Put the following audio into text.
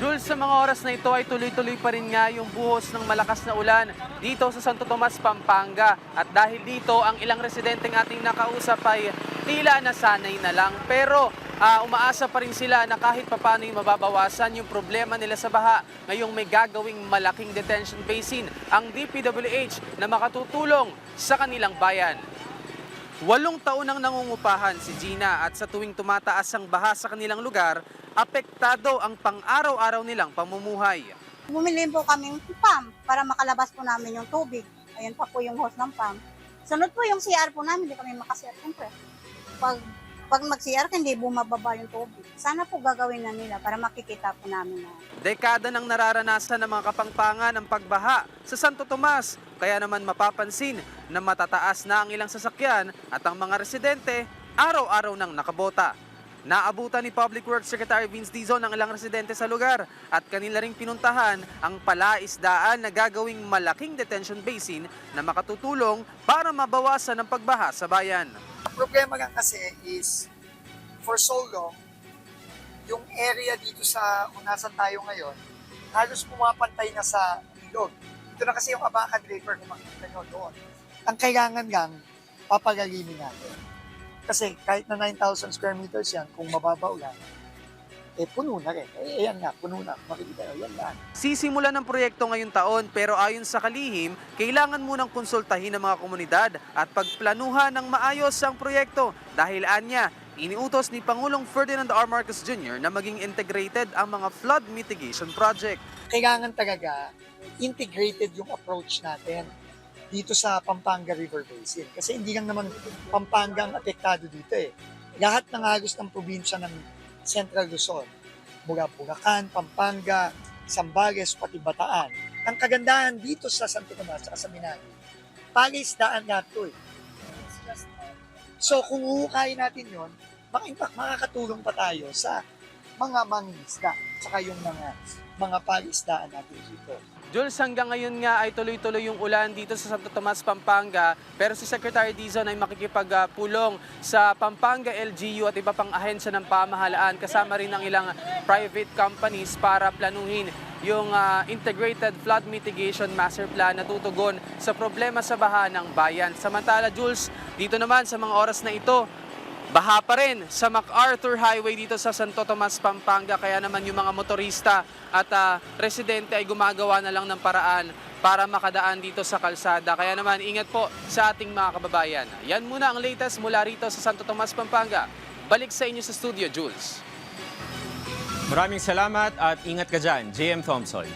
Jules, sa mga oras na ito ay tuloy-tuloy pa rin nga yung buhos ng malakas na ulan dito sa Santo Tomas, Pampanga. At dahil dito, ang ilang residenteng ating nakausap ay tila nasanay na lang. Pero umaasa pa rin sila na kahit papano yung mababawasan yung problema nila sa baha. Ngayong may gagawing malaking detention basin ang DPWH na makatutulong sa kanilang bayan. 8 taon nang nangungupahan si Gina at sa tuwing tumataas ang baha sa kanilang lugar, apektado ang pang-araw-araw nilang pamumuhay. Bumili po kaming pump para makalabas po namin yung tubig. Ayun pa po yung hose ng pump. Sunod po yung CR po namin, hindi kami makasir. Siyempre, pag mag-CR, hindi bumababa yung tubig. Sana po gagawin na nila para makikita po namin na. Dekada nang nararanasan ng mga kapangpangan ang pagbaha sa Santo Tomas. Kaya naman mapapansin na matataas na ang ilang sasakyan at ang mga residente araw-araw nang nakabota. Naabutan ni Public Works Secretary Vince Dizon ang ilang residente sa lugar at kanila ring pinuntahan ang palaisdaan na gagawing malaking detention basin na makatutulong para mabawasan ang pagbaha sa bayan. Ang problema nga kasi is, for so long, yung area dito sa kung nasan tayo ngayon, halos pumapantay na sa ilog. Ito na kasi yung Abaca Draper kung makikita nyo doon. Ang kailangan lang, papagalimin natin. Kasi kahit na 9,000 square meters yan, kung mababa ulan, puno na rin. Ayan nga, puno na. Makikita nyo, yan lang. Sisimulan ng proyekto ngayong taon pero ayon sa kalihim, kailangan munang konsultahin ng mga komunidad at pagplanuhan ng maayos ang proyekto dahil anya, iniutos ni Pangulong Ferdinand R. Marcos Jr. na maging integrated ang mga flood mitigation project. Kailangan talaga integrated yung approach natin dito sa Pampanga River Basin. Kasi hindi lang naman Pampanga ang apektado dito eh. Lahat ng halos ng probinsya ng Central Luzon, mula Bulacan, Pampanga, Zambales, pati Bataan. Ang kagandahan dito sa Santo Tomas at sa Minagi, palaisdaan nga ito eh. So kung uhukayin natin yon, makakatulong pa tayo sa mga mangingisda, saka yung mga palaisdaan natin dito. Jules, hanggang ngayon nga ay tuloy-tuloy yung ulan dito sa Santo Tomas, Pampanga. Pero si Secretary Dizon ay makikipagpulong sa Pampanga LGU at iba pang ahensya ng pamahalaan. Kasama rin ang ilang private companies para planuhin yung Integrated Flood Mitigation Master Plan na tutugon sa problema sa baha ng bayan. Samantala, Jules, dito naman sa mga oras na ito, baha pa rin sa MacArthur Highway dito sa Santo Tomas, Pampanga. Kaya naman yung mga motorista at residente ay gumagawa na lang ng paraan para makadaan dito sa kalsada. Kaya naman ingat po sa ating mga kababayan. Yan muna ang latest mula rito sa Santo Tomas, Pampanga. Balik sa inyo sa studio, Jules. Maraming salamat at ingat ka dyan, JM Thompson.